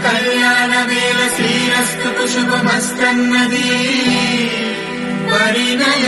కళ్యాణ వేళ శ్రీరస్తు శుభమస్తన్నది పరిణయ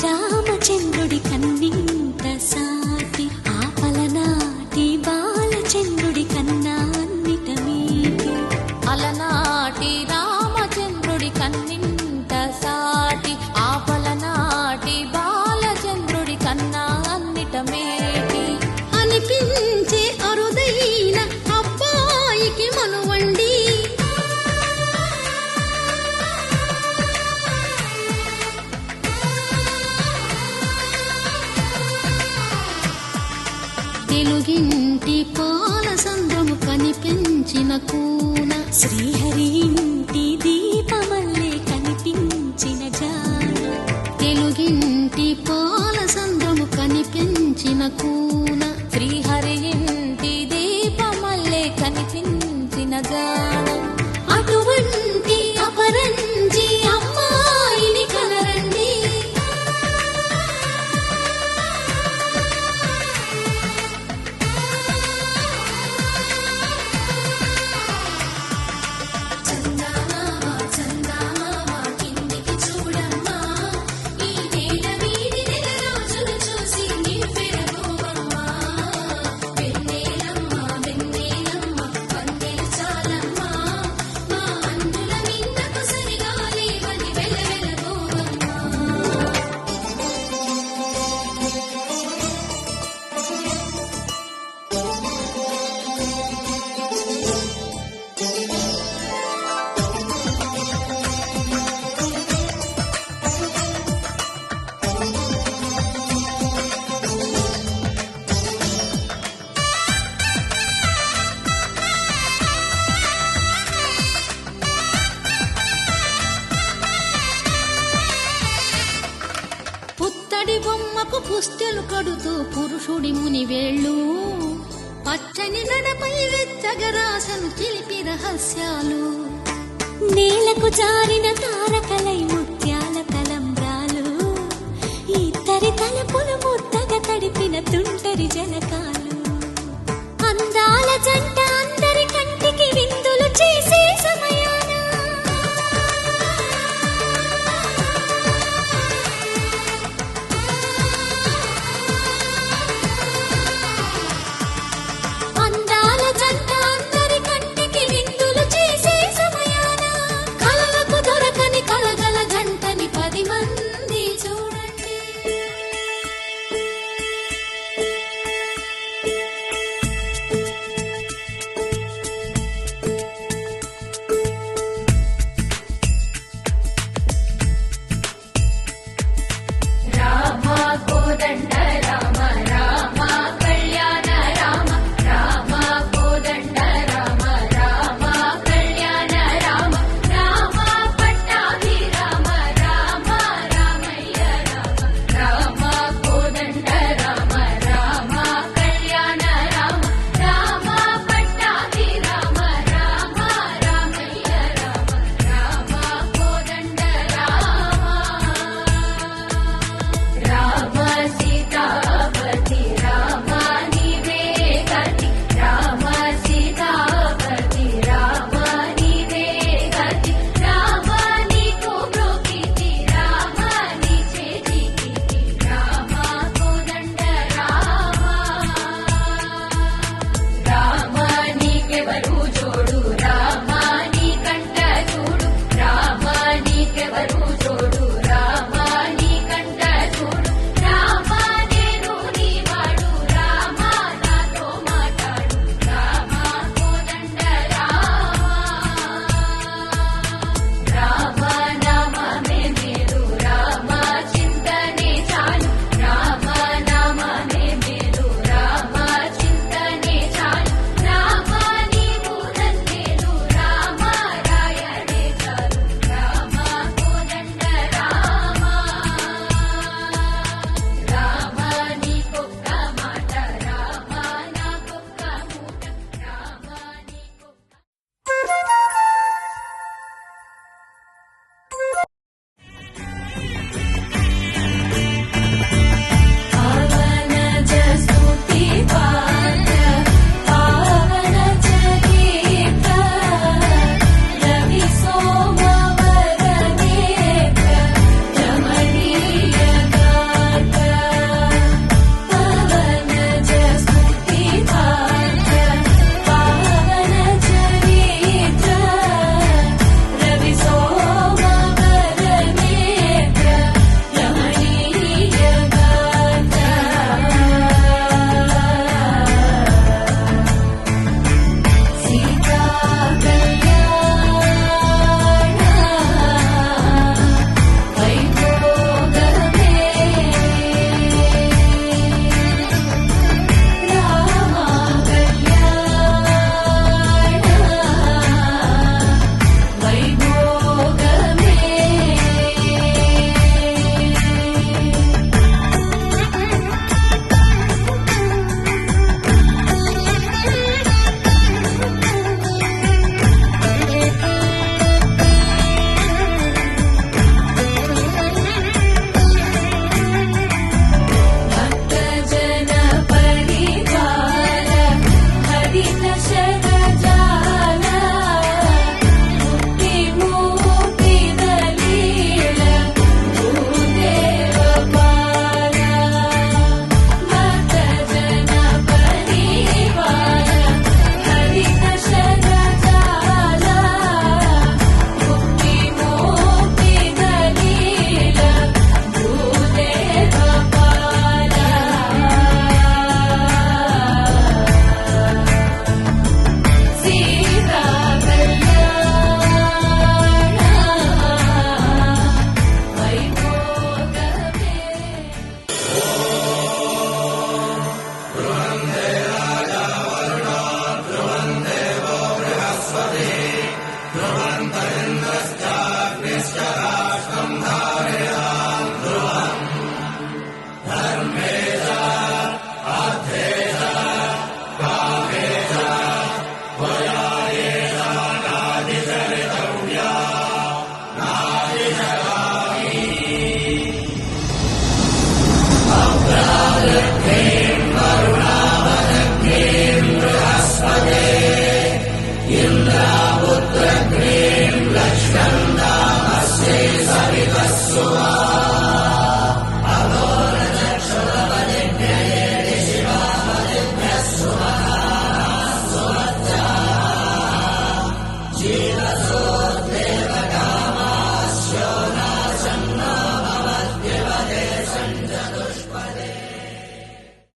రామచంద్రుడి కన్నింత సాటి ఆపలనాటి బాలచంద్రుడి కన్నా అన్నిట మీటి అలనాటి రామచంద్రుడి కన్నింత సాటి ఆపలనాటి బాలచంద్రుడి కన్నా అన్నిట మేటి అనిపించే అరుదైన అబ్బాయికి మనువండి తెలుగింటి పాల సంద్రము కనిపించిన కూన శ్రీహరి ఇంటి దీపమల్లే కనిపించిన జాన తెలుగింటి పాల సంద్రము కనిపించిన కూన శ్రీహరి ఇంటి దీపమల్లే కనిపించిన జాన అటువంటి అపరంజి అమ్మాయిని కనరండి చూసి నీ పెరగోవ పువ్వులకు పుస్తెలు కడుతూ పురుషుడి ముని వేళ్ళు పచ్చని గడపై వెచ్చగరాసను చిలిపి రహస్యాలు నేలకు జారిన తారకలై ముత్యాల తలంబ్రాలు ఇద్దరి తలపులు ముద్దగా తడిపిన తుంటరి జలకాలు అందాల జంట అందరి కంటికి విందులు చేసే సమయాన అందాల జంట అందరి కంటికి విందులు చేసే సమయాన కలలకు దొరకని కలగల జంటని 10 మంది చూడండి.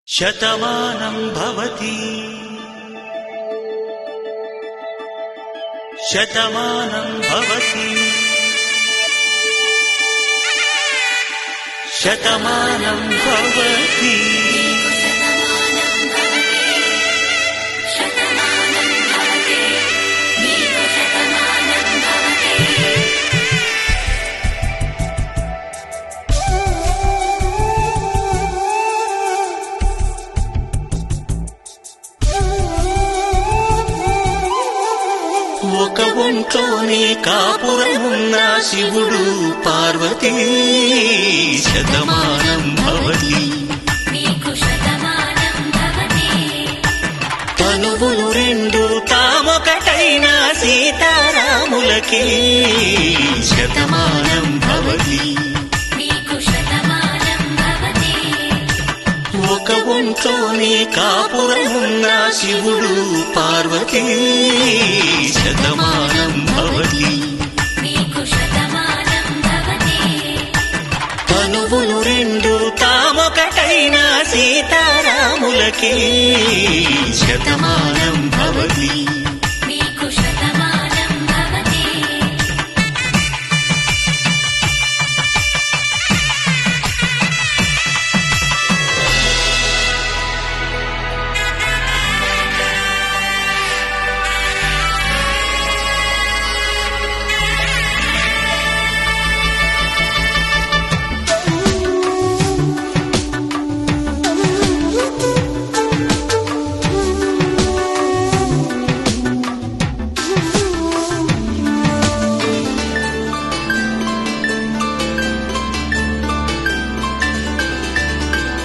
శతమానం భవతి శతమానం భవతి శతమానం భవతి ఒక ఒంట్లోనే కాపురమున్న శివుడు పార్వతీ శతమానం భవతి తనువులు రెండు తామొకటైన సీతారాములకి శతమానం భవతి ఒక ఒంట్లోనే కాపురమున్న శివుడు పార్వతీ శతమానం భవతి తనువులు రెండు తామొకటైన సీతారాములకి శతమానం భవతి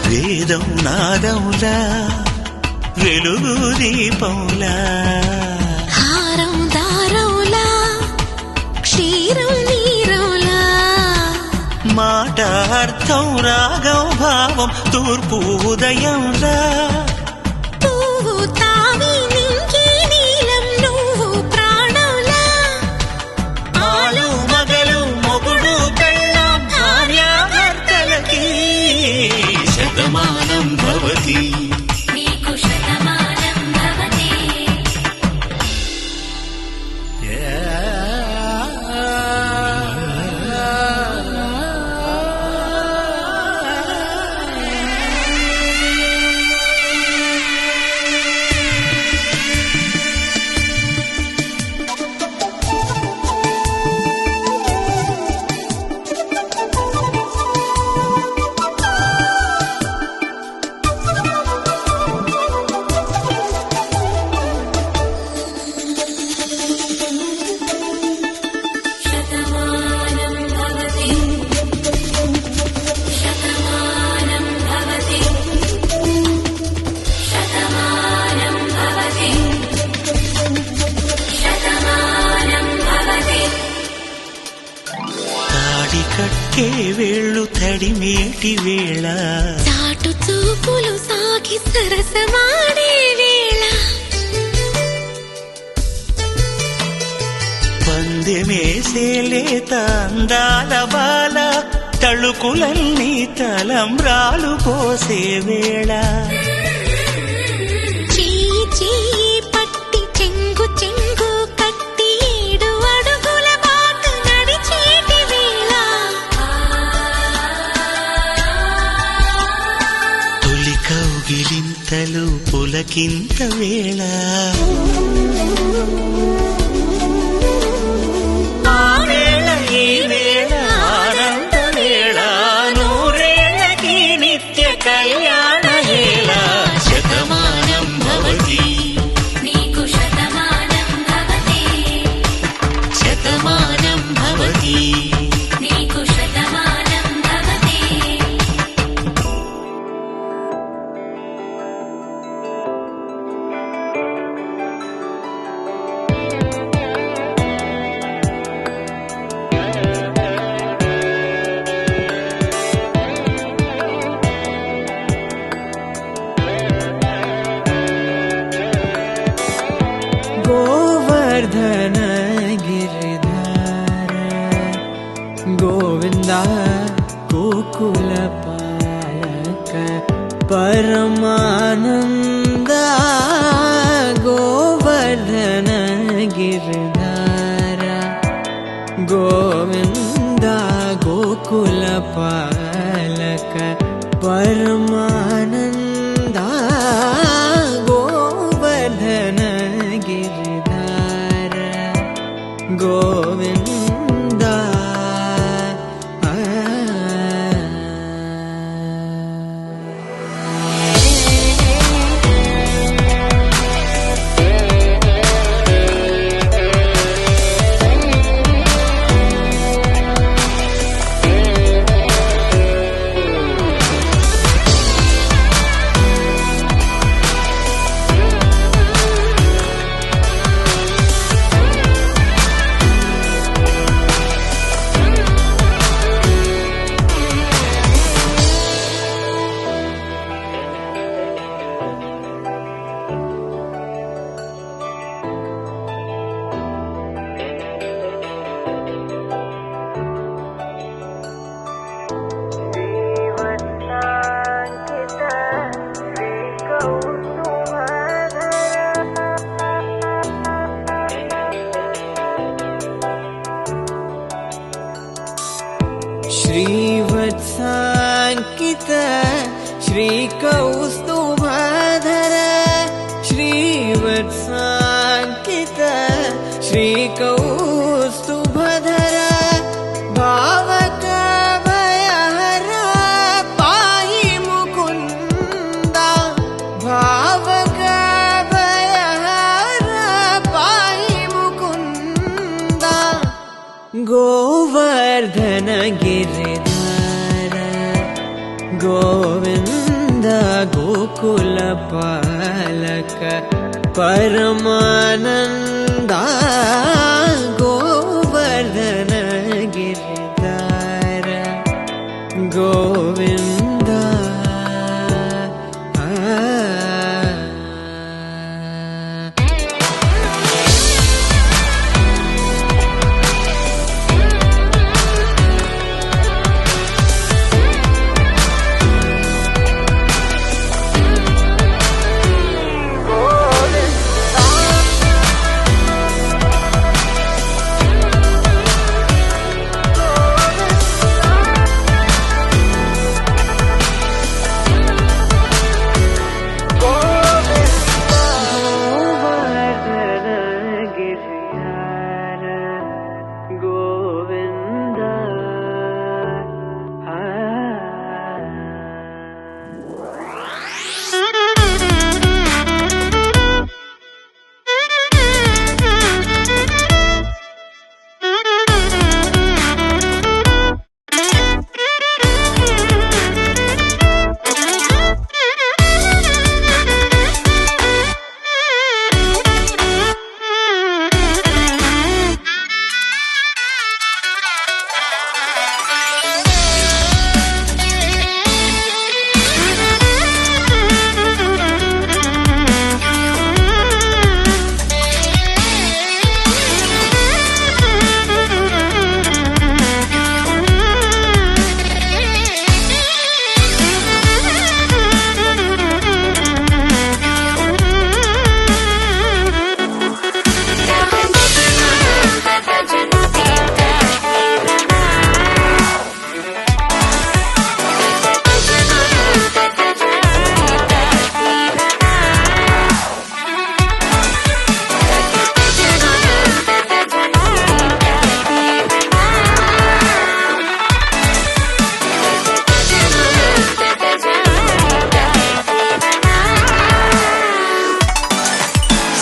వేదం నాదములా వెలుగు దీపంలా హారం దారవులా క్షీరం నీరవులా మాట అర్థం రాగం భావం తూర్పు ఉదయంలా పువ్వు తావి నింగి నీలం నువ్వు ప్రాణంలా ఆలు మగలు మొగుడు పెళ్ళాం భార్యాభర్తలకి శతమానం భవతి కట్టే వేళ్ళు తడిమేటి వేళ చాటు చూపులు సాగి సరసమాడే వేళ పందెమేసే లేత అందాల బాల తళుకులన్నీ తలంబ్రాలు పోసే వేళ చెయ్యి చెయ్యి పట్టి చెంగు చెంగు కట్టి 7 అడుగుల బాట నడిచేటి వేళ తొలి కౌగిలింతలు పులకింత వేళ కళ్యాణ వేళ శతమానం భవతి శతమానం భవతి परमानंद गोवर्धन गिरधार गोविंद गोकुल पालक परमानंद गोवर्धन गिरधार गोविंद श्रीवत्साङ्कित श्रीकौस्तुभधर श्रीवत्साङ्कित श्रीकौस्तुभधर भावकभयहर पाहि मुकुन्द भावकभयहर पाहि मुकुन्द गोवर्धन गिरिधार गोविंद गोकुल पालक परमानंद गोवर्धन गिरिधार गोविंद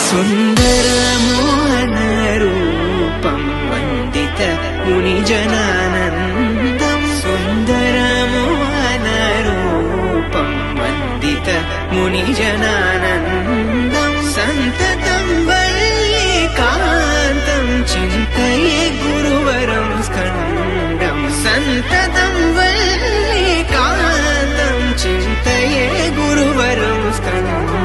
सुंदर मोहन रूपं वंदित मुनिजनानंदं सुंदर मोहन रूपं वंदित मुनिजनानंदं संततं वल्लीकान्तं चिन्तये गुरुवरं स्कन्दं संततं वल्लीकान्तं चिन्तये गुरुवरं स्कन्दम्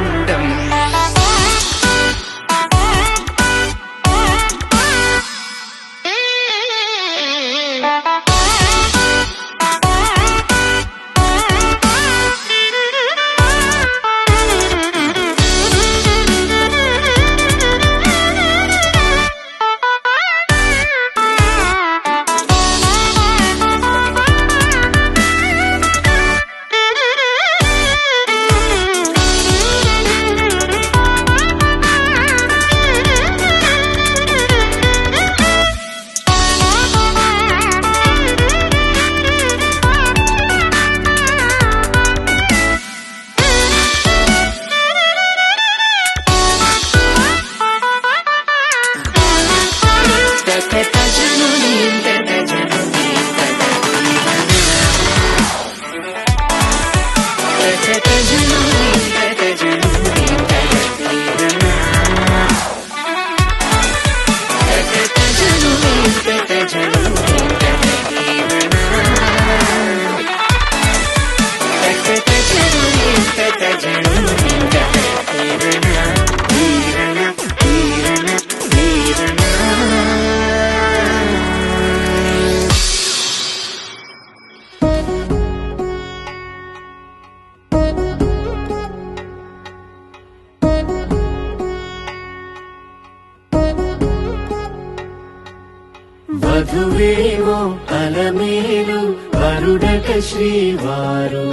వధువేమో అలమేలు వరుడట శ్రీవారు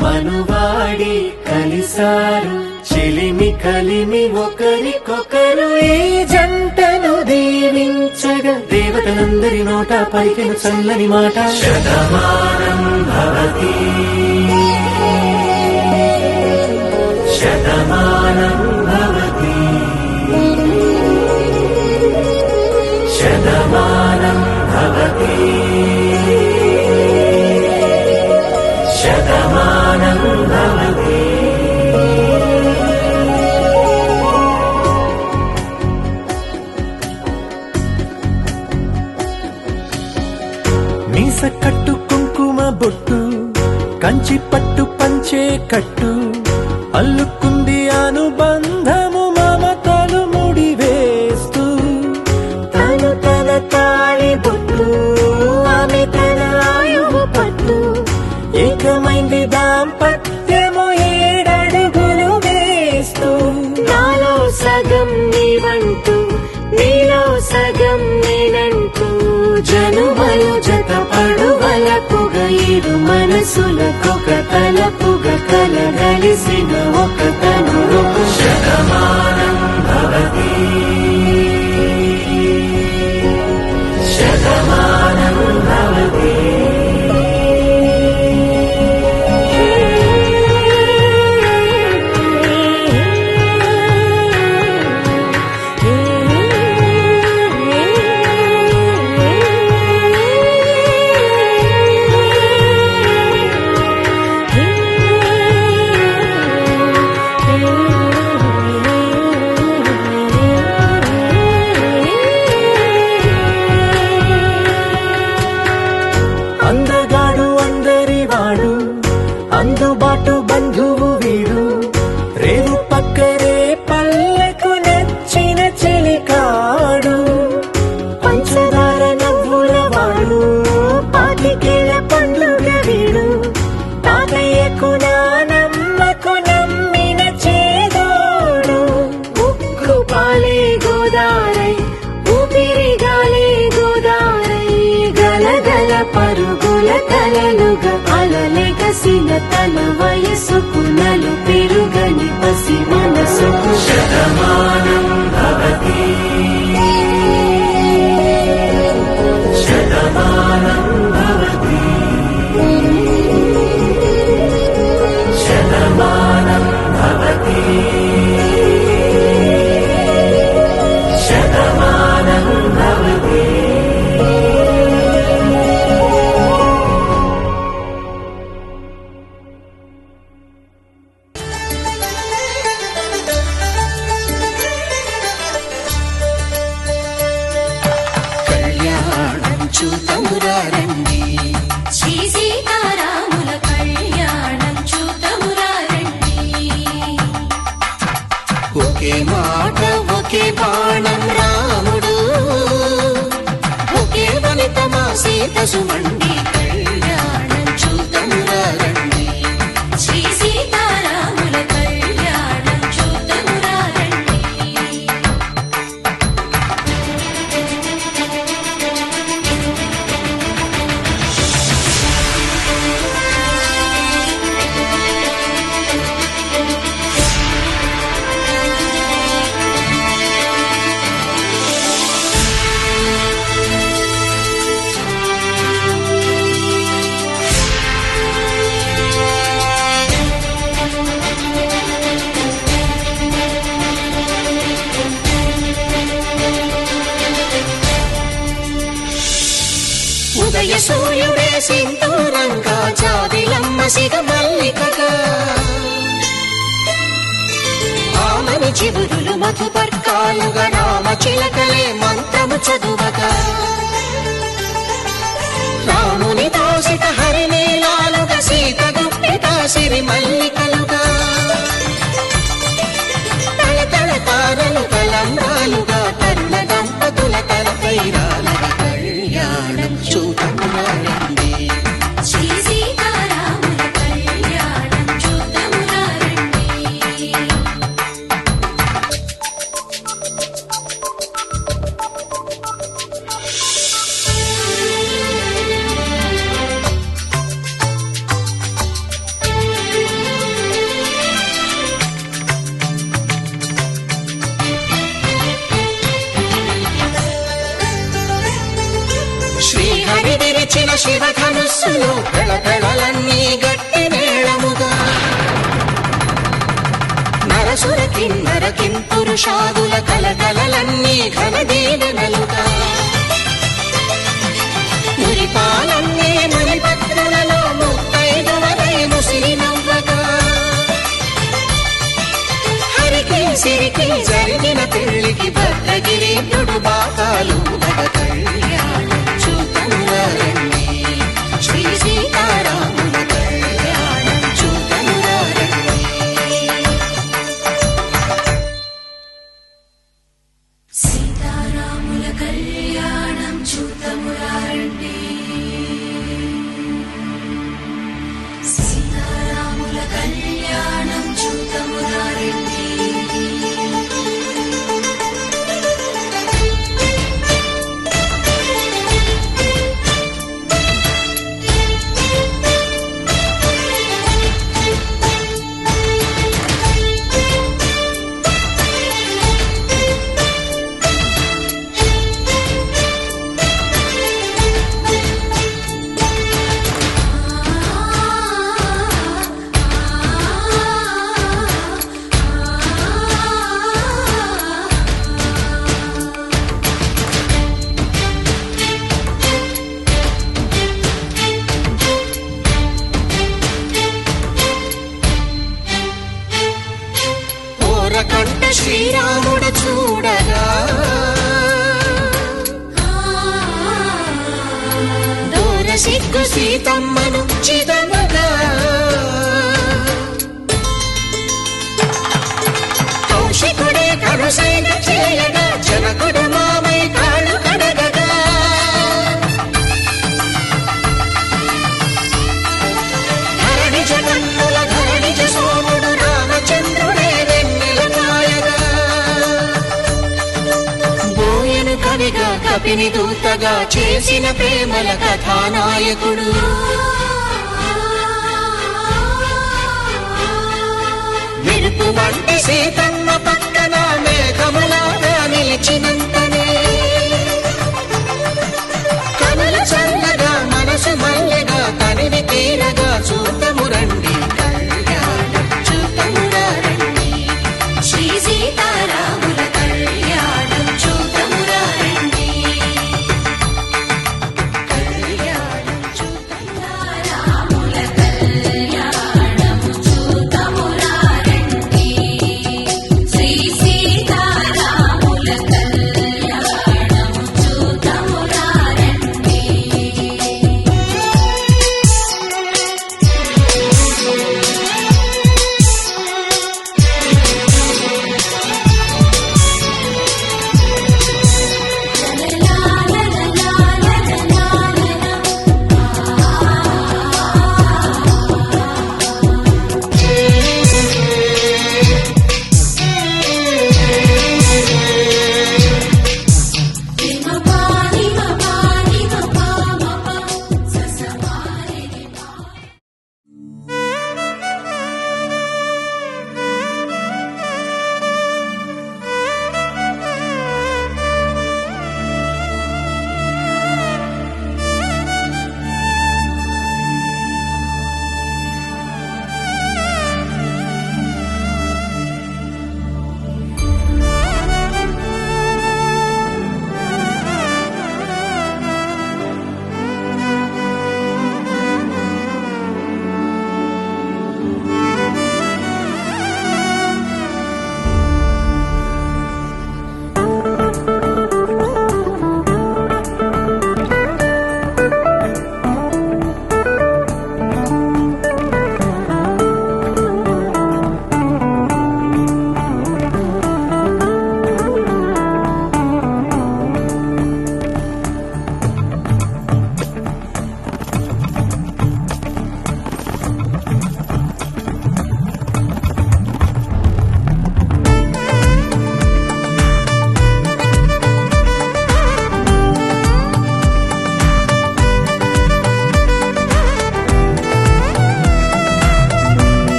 మనువాడి కలిసారు చెలిమి కలిమి ఒకరికొకరు ఈ జంటను దీవించగా దేవతలందరి నోట పలికిన చల్లని మాట శతమానం భవతి శతమానం భవతి శతమానం భవతి శతమానం భవతి మీస కట్టు కుంకుమ బొట్టు కంచి పట్టు పంచే కట్టు అల్లుకుంది అనుబంధము మమతలు ముడివేస్తూ తను తన తాళి బొట్టు ఆమె తన ఆయువు పట్టు ఏకమైంది దాంపత్యము 7 అడుగులు వేస్తూ నాలో సగం నీవంటూ నీలో సగం నేనంటూ జనుమలు జత పడువలపుగ 7 మనసులకొక తలపుగ కలగలిసిన ఒక తనువు శతమానం భవతి శతమానం భవతి అందగాడు అందరివాడు అందుబాటు బంధువు వీడు రేవు పక్కరే పల్లెకు నచ్చిన చెలికాడు పంచదార నవ్వుల వాడు పాతికేల పండ్లుగ వీడు తాతయ్యకు నానమ్మకు నమ్మిన చేదోడు ఉక్కు పాలే గోదారై ఊపిరిగాలే గోదారై గలగల పరుగుల కలలుగా అలలెగసిన తన వయసుకు నలు పెరుగని పసి మనసుకు శతమానం భవతి శతమానం భవతి శతమానం భవతి శతమానం భవతి కళ్యాణం చూతమురారండి శ్రీ సీతారాముల కళ్యాణం చూతమురారండి ఒకే మాట ఒకే బాణం రాముడు ఒకే వనిత మా సీత సుమండి కళ్యాణం చూతమురారండి శ్రీ సీతారాముల కళ్యాణం చూతమురారండి ఉదయ సూర్యుడే సింధూరంగా జాబిలమ్మ సిగ మల్లికగా ఆమని చివురులు మధుపర్కాలుగా రామ చిలకలే మంత్రము చదువగా రాముని దోసిట హరినీలాలుగా సీత గుప్పిట సిరి మల్లికలుగా తల తారలు తలంబ్రాలుగా తరుణ దంపతుల తలపైరాలుగా కళ్యాణం చూడమురండి శ్రీ సీతారాముల కళ్యాణం చూద్దామురా రండి. శ్రీహరి విరిచిన శివధనుస్సులు పెళపెళలన్నీ గట్టి మేళముగా నరసుర కిన్నర కింపురుషాదుల కలకలలన్నీ ఘన దీవెనలుగా మురిపాలన్నీ మణిపత్రులలో ముత్తైదువలై ముసిరి నవ్వగా హరికి సిరికి జరిగిన పెళ్లికి భద్రగిరీపుడు బాకాలు కళ్యాణం చూడమురండి శ్రీ సీతారాముల కళ్యాణం చూడమురండి సీతారాముల కళ్యాణం చూద్దామురా రండి. సీతారాముల కళ్యాణం చూద్దామురా రండి. ఓరకంట శ్రీరాముడు చూడగా దూర సిగ్గు సీతమ్మను చిదమగా కౌశికుడే కరుసైన చేయగా జనకుడు మామై కాళ్ళు కడగగా ధరణి జగన్నుల ధరణిజ సోముడు రామచంద్రుడే వెన్నెల కాయగా బోయను కవిగా కపిని దూతగా చేసిన ప్రేమల కథానాయకుడు మెరుపు వంటి సీతమ్మ పక్కన మేఘములాగా నిలిచినంతనే కనుల చల్లగా మనసు మల్లెగా తనివి తీరగా చూడమురండి కళ్యాణం చూడమురండి శ్రీ సీతారాముల కళ్యాణం చూద్దామురా రండి. కళ్యాణం సీతారాముల కళ్యాణం చూద్దామురా రండి. శ్రీ సీతారాముల కళ్యాణం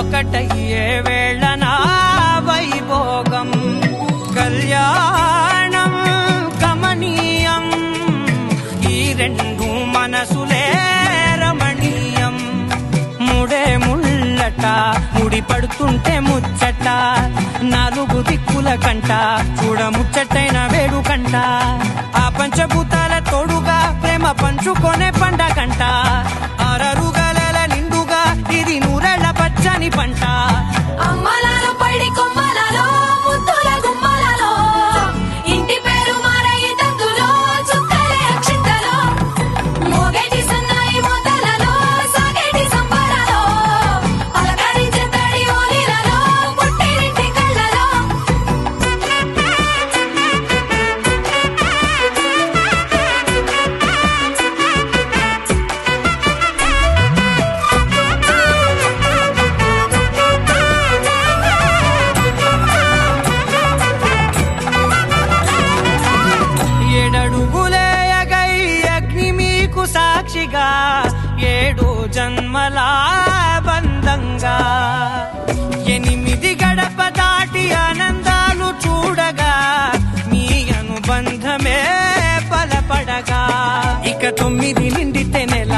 ఒకటయ్యే వేళ నా వైభోగం కళ్యాణం కమనీయం ఈ రెండు మనసులే రమణీయం ముడే ముళ్ళట ముడి పడుతుంటే ముచ్చట నాలుగు దిక్కుల కంట చూడ ముచ్చటైన వేడుకంట ఆ పంచభూతాల తోడుగా ప్రేమ పంచుకొనే పండగంట ఆరరుగల నిండుగా ఇది నూరెళ్ళ పచ్చని పంట అమ్మలాలో పడి కొమ్మలలో ముద్దుల గుమ్మలలో ఇంటి పేరు మారయి తందులో చుక్కలే అక్షింతలో మోగేటి సన్నాయి మోతలలో సాగేటి సంబరాలో పలకరించే తడి ఓలిలలో పుట్టినింటి కళ్ళలో ఏడడుగులేయగై అగ్ని మీకు సాక్షిగా ఏడు జన్మల బంధంగా 8 గడప దాటి ఆనందాలు చూడగా మీ అనుబంధమే బలపడగా ఇక 9 నిండితే నెల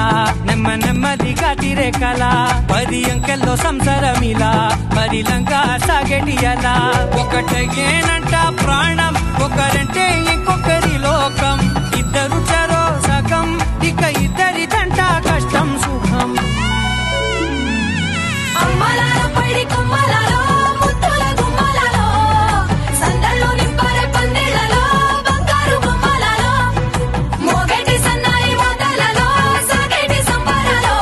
నెమ్మదిగా తిరేకల 10 అంకెల్లో సంసారమిలా పరిలంగా సాగెడియలా ఒకటేనంట ప్రాణం ఒకరంటే ఇంకొకరి లోకం ఇద్దరు చరో సగం ఇక ఇద్దరిదంట కష్టం సుఖం అమ్మలాలో పడి కొమ్మలలో ముద్దుల గుమ్మలలో సందళ్ళు నింపారే పందిళ్ళలో బంగారు బొమ్మలలో మోగేటి సన్నాయి మోతలలో సాగేటి సంబరాలో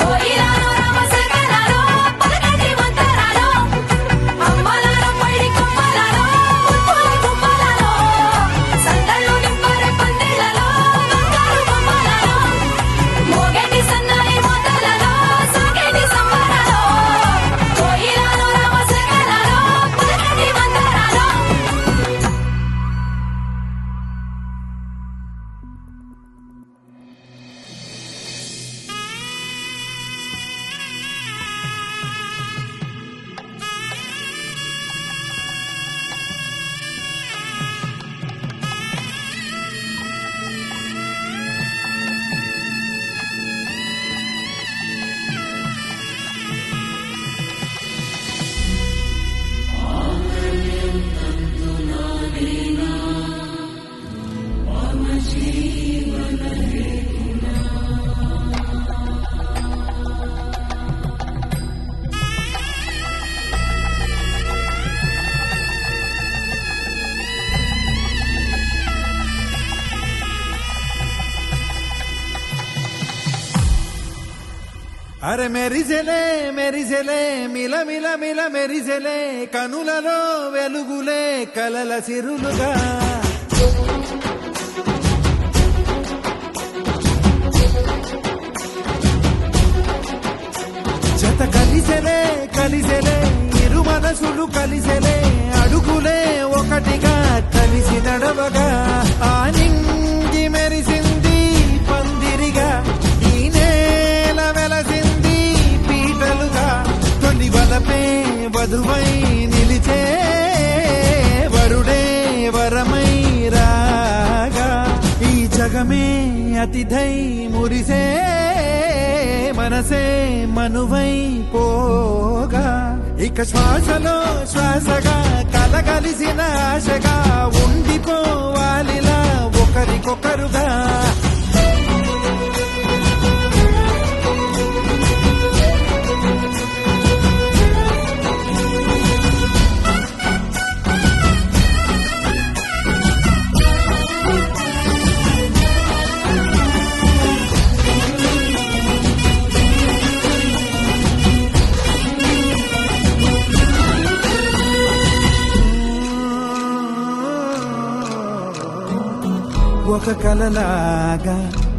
కోయిలలో రామశకరాలో పలకటి మంతరాలో అమ్మలాలో పడి కొమ్మలలో ముద్దుల గుమ్మలలో సందళ్ళు నింపారే పందిళ్ళలో బంగారు బొమ్మలలో మోగేటి సన్నాయి మోతలలో సాగేటి సంబరాలో కోయిలలో రామశకరాలో పలకటి మంతరాలో అరే మెరిసెలే మెరిసెలే మిల మిల మిల మెరిసెలే కనులలో వెలుగులే కలల సిరులుగా జత కలిసెలే కలిసెలే ఇరు మనసులు కలిసెలే అడుగులే ఒకటిగా కలిసి నడవగా ఆ నింగి మెరిసింది పందిరిగా ఈ నేల వెలసింది పీటలుగా తొలి వలపే వధువై నిలిచే వరుడే వరమై రాగా ఈ జగమే అతిథై మురిసే మనసే మనువై పోగా ఇక శ్వాసలో శ్వాసగా కలగలిసిన ఆశగా ఉండిపోవాలిలా ఒకరికొకరుగా ఒక కలలాగా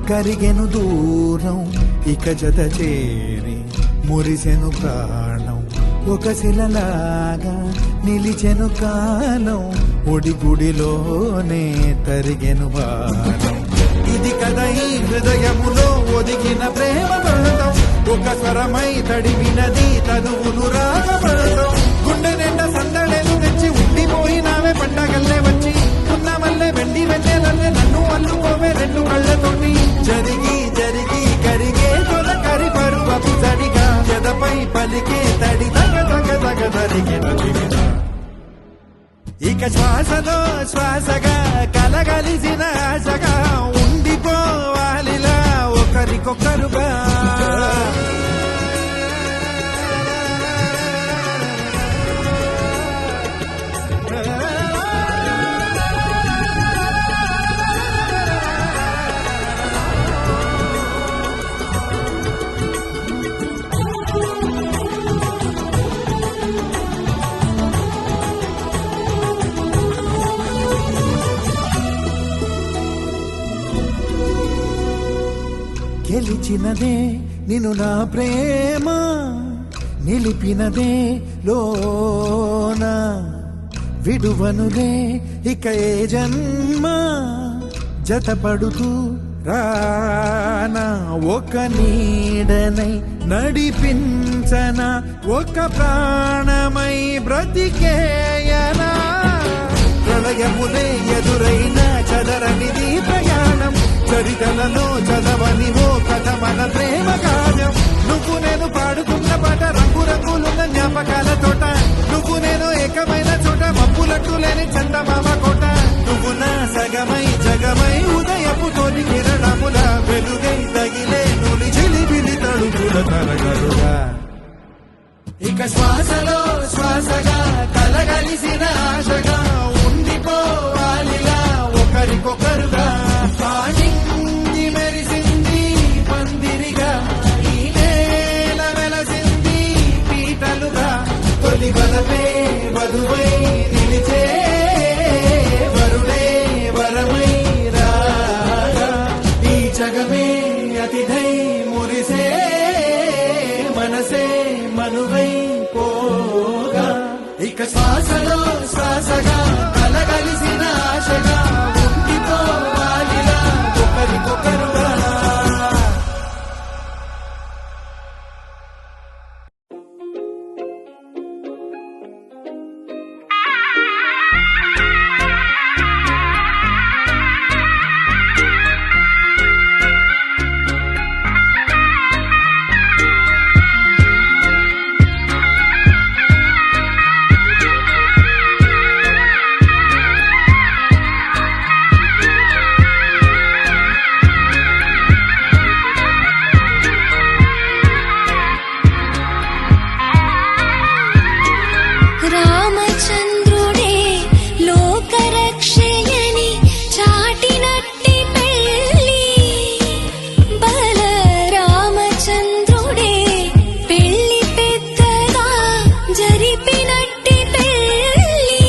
కరిగెను దూరం ఇక జత చేరి మురిసెను ప్రాణం ఒక శిలలాగా నిలిచెను కాలం ఒడిగుడిలోనే తరిగెను బాణం ఇది కదా ఈ హృదయములో ఒదిగిన ప్రేమ బంధం ఒక స్వరమై తడివినది తనువు శ్వాసలో శ్వాసగా కలగలిసిన ఆశగా ఉండిపోవాలిలా ఒకరికొకరుగా. గెలిచినదే నిన్ను నా ప్రేమ, నిలిపినదే లోన, విడువనులే ఇక ఏ జన్మ, జతపడుతూ రానా ఒక నీడనై నడిపించన, ఒక ప్రాణమై బ్రతికేయనా. ప్రళయములే ఎదురైన చదరనిది ప్రయాణం, చరితలలో చదవని ఓ కథ మన ప్రేమ గానం. నువ్వు నేను పాడుకున్న పాట రంగు రంగులున్న జ్ఞాపకాల తోట, నువ్వు నేను ఏకమైన చోట మబ్బులట్టు లేని చందమామ కోట. నువ్వు నా సగమై జగమై ఉదయపు తోని కిరణముల వెలుగై తగిలే నులి చిలిబిలి తడుపుల తరగలుగా. ఇక శ్వాసలో శ్వాసగా కలగలిసిన ఆశగా ఉండిపోవాలిలా ఒకరికొకరుగా. పాడింది మెరిసింది పందిరిగా, ఈ నేల వెలసింది పీటలుగా. తొలి వలపే వధువై నిలిచే వరుడే వరమై రాగా, ఈ జగమే అతిథై మురిసే మనసే మనువై పోగా. ఇక శ్వాసలో శ్వాసగా కలగలిసిన ఆశగా ఉండిపోవాలిలా ఒకరికొకరుగా. రామచంద్రుడే లోకరక్షయని చాటినట్టి పెళ్ళి, బల రామచంద్రుడే పెళ్ళి పెద్దగా జరిపినట్టి పెళ్ళి.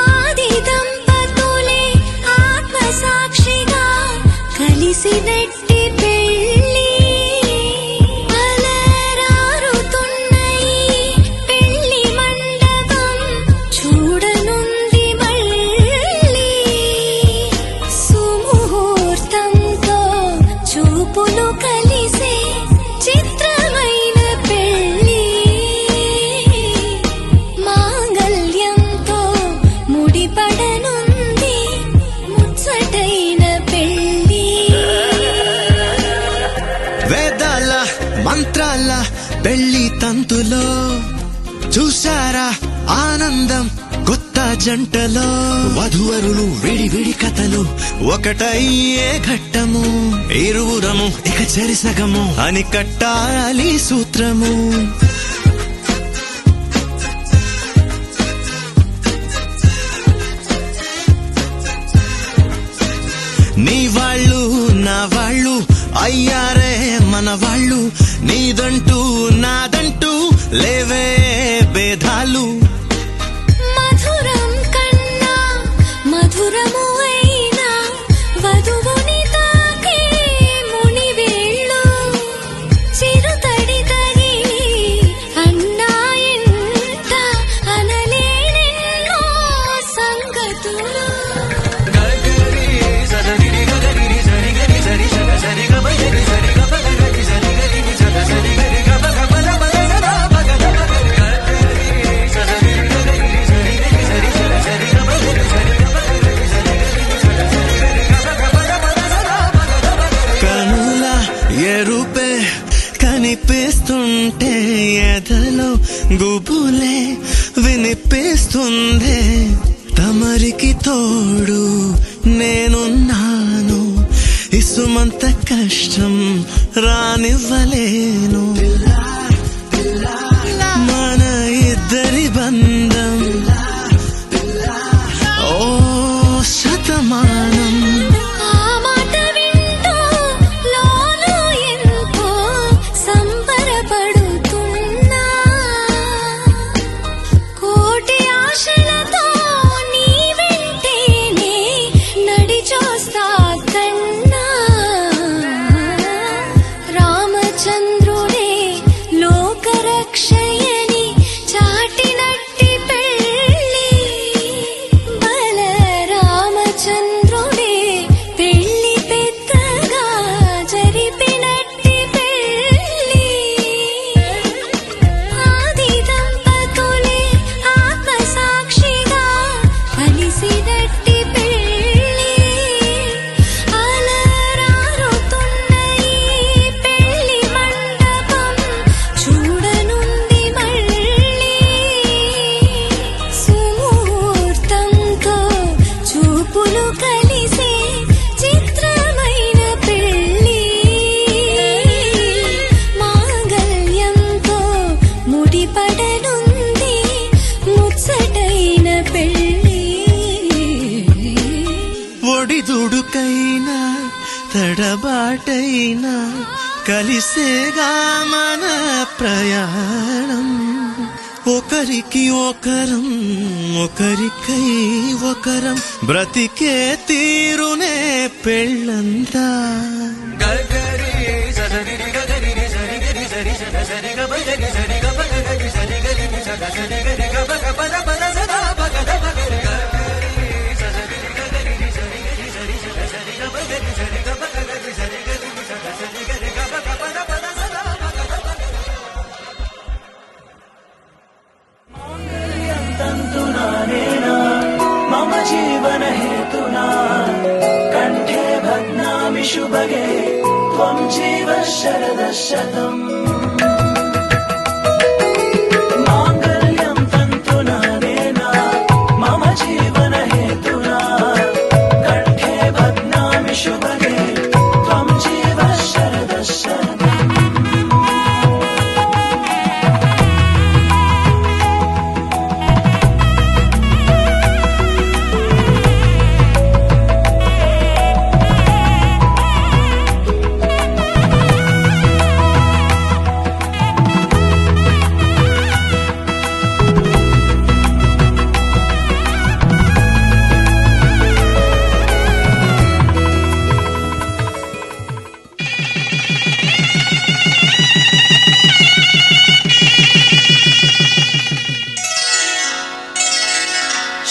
ఆది దంపతులే ఆత్మసాక్షిగా కలిసినట్టి పెళ్ళి. అలరారుతున్న ఈ పెళ్లి మండపం చూడనుంది మళ్ళీ. సుముహూర్తంతో చూపులు కలిసే చిత్రమైన పెళ్లి. మాంగళ్యంతో ముడిపడనుంది ముచ్చటైన పెళ్లి. వేదాల మంత్రాల పెళ్లి తంతులో చూసారా ఆనందం కొత్త జంటలో. వధువరులు విడి విడి కథలు ఒకటయ్యే ఘట్టము, ఇరువురము ఇక చెరిసగము అని కట్టాలి సూత్రము. నీ వాళ్ళు నా వాళ్ళు అయ్యారే మన వాళ్ళు, నీదంటూ నాదంటూ లేవే భేదాలు. మధురం కన్నా మధురము అయినా వధువుని తాకే మునివేళ్ళు. చిరుతడి తగిలి అన్నాయంట అనలేనెన్నో సంగతులు. కనుల ఎరుపే కనిపిస్తుంటే ఎదలో గుబులే వినిపిస్తుందే తమరికి తోడు నేనున్నాను ఇసుమంత కష్టం రానివ్వలేను మన ఇద్దరి బంధం ఓ శతమానం ఆ మాట వింటూ లోలో ఎంతో సంబరపడుతున్నా కోటి ఆశలతో నీ వెంటేనే నడిచొస్తా కన్నా రామచంద్రుడే లోకరక్షయని చాటినట్టి పెళ్ళి బల రామచంద్రుడే పెళ్ళి పెద్దగా జరిపినట్టి పెళ్ళి ఆది దంపతులే ఆత్మసాక్షిగా కలిసినట్టి పెళ్ళి అలరారుతున్న ఈ పెళ్ళి మండపం చూడనుంది మళ్ళీ సుముహూర్తంతో చూపులు కలిసే చిత్రమైన పెళ్ళి మాంగళ్యంతో ముడిపడనుంది ముచ్చటైన పెళ్ళి ఒడిదుడుకైనా తడబాటైనా కలిసేగా మన ప్రయాణం ఒకరికి ఒకరం ఒకరికై ఒకరం బ్రతికే తీరునే పెళ్ళంతా तन्तुनानेना मम जीवन हेतुना कण्ठे बध्नामि शुभगे त्वं जीव शरदः शतम् माङ्गल्यं तन्तुनानेना मम जीवन हेतुना कण्ठे बध्नामि शुभगे त्वं जीव शरदः शतम्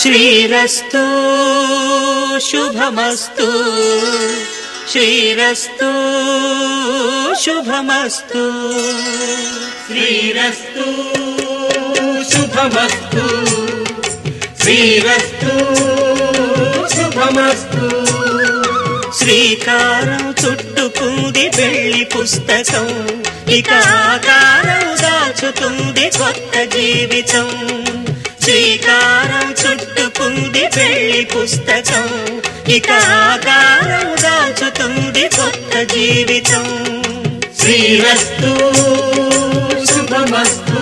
శ్రీరస్తు శుభమస్తు శ్రీరస్తు శుభమస్తు శ్రీరస్తు శుభమస్తు శ్రీరస్తు శుభమస్తు శ్రీకారం చుట్టుకుంది పెళ్లి పుస్తకం ఇక ఆకారం దాచుతుంది కొత్త జీవితం శ్రీకారం చుట్టుకుంది పెళ్లి పుస్తకం ఇక ఆకారం దాచుతుంది కొత్త జీవితం శ్రీరస్తు శుభమస్తు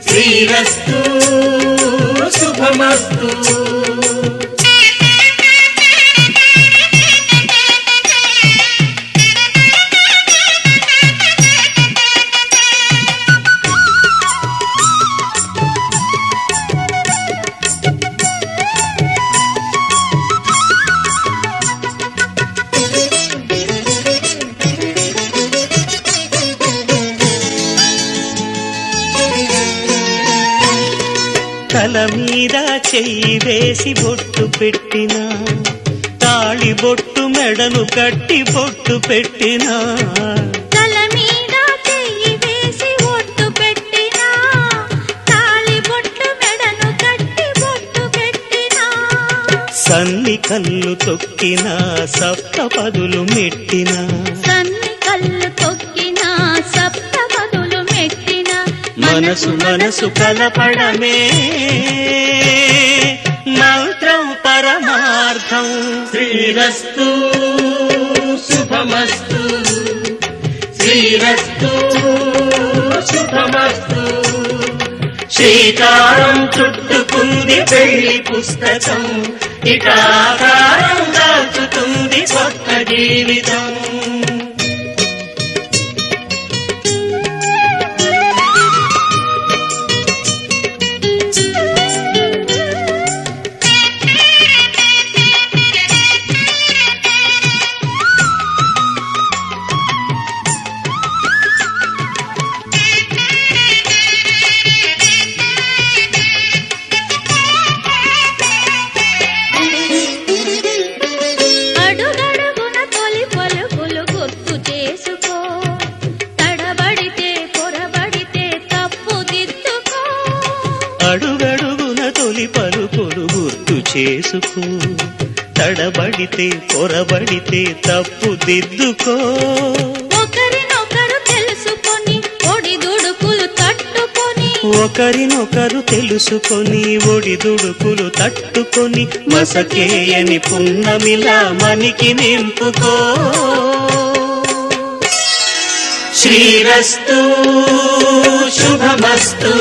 శ్రీరస్తు శుభమస్తు తల మీద చెయ్యి వేసి బొట్టు పెట్టినా తాళి బొట్టు మెడను కట్టి బొట్టు పెట్టినా తల మీద చెయ్యి వేసి ఒట్టు పెట్టినా తాళి బొట్టు మెడను కట్టి బొట్టు పెట్టినా సన్ని కళ్ళు తొక్కినా సప్త పదులు మెట్టినా సన్ని కళ్ళు తొక్కినా సప్త పదులు మెట్టినా మనసు మనసు కలపడమే మంత్రం పరమార్థం. శ్రీరస్తు శుభమస్తు శ్రీరస్తు శుభమస్తు. శ్రీకారం చుట్టుకుంది పెళ్లి పుస్తకం, ఇక ఆకారం దాచుతుంది కొత్త జీవితం. అడుగడుగున తొలి పలుకులు గుర్తు చేసుకో, తడబడితే పొరబడితే తప్పు దిద్దుకో. అడుగడుగున తొలి పలుకులు గుర్తు చేసుకో, తడబడితే పొరబడితే తప్పు దిద్దుకో. ఒకరినొకరు తెలుసుకొని ఒడిదుడుకులు తట్టుకొని, ఒకరినొకరు తెలుసుకొని ఒడిదుడుకులు తట్టుకొని మసకేయని పున్నమిలా మనికి నింపుకో. శ్రీరస్తు శుభమస్తు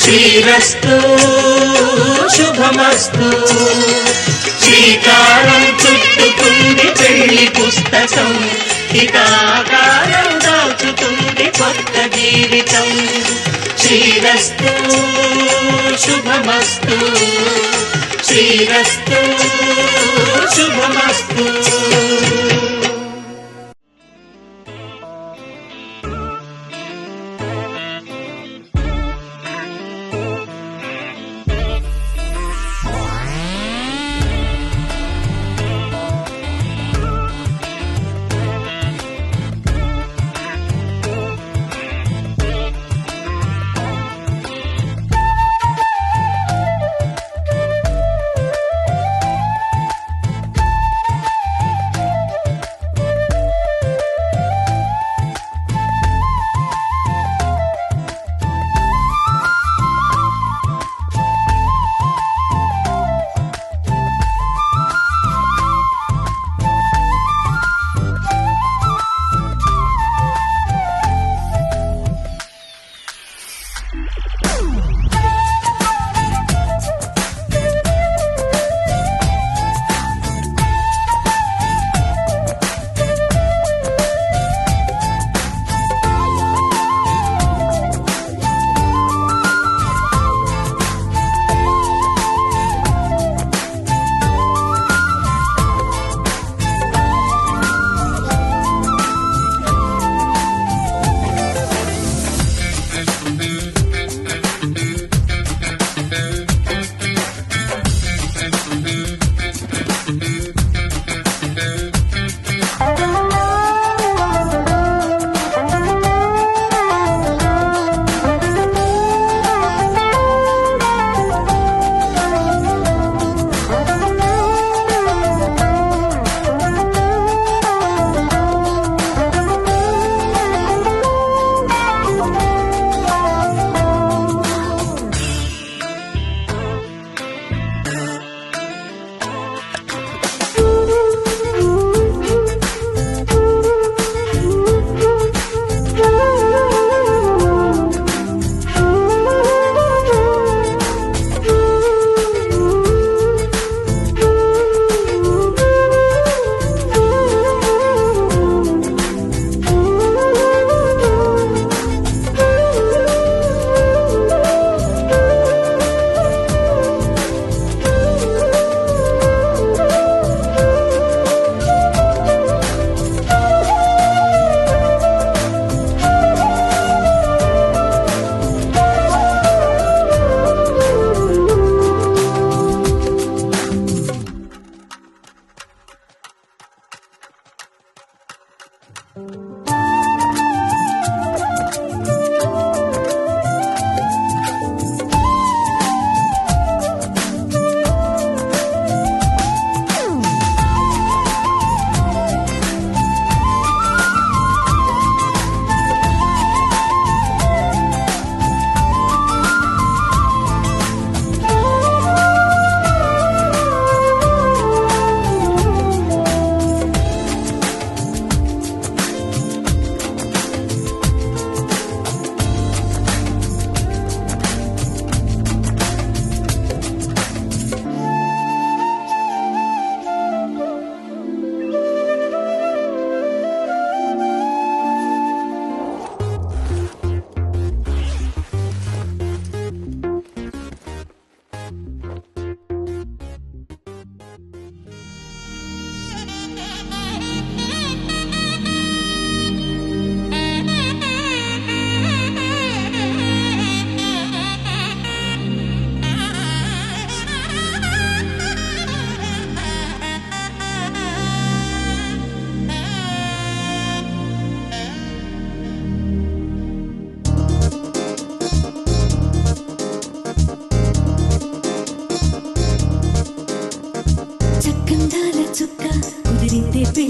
శ్రీరస్తు శుభమస్తు. శ్రీకారం చుట్టుకుంది పెళ్లి పుస్తకం, ఇక ఆకారం దాచుతుంది కొత్త జీవితం. శ్రీరస్తు శుభమస్తు శ్రీరస్తు శుభమస్తు.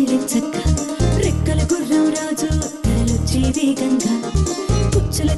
చక్క రెక్కల గుర్రం రాజు తరలొచ్చే వేగంగా పుచ్చల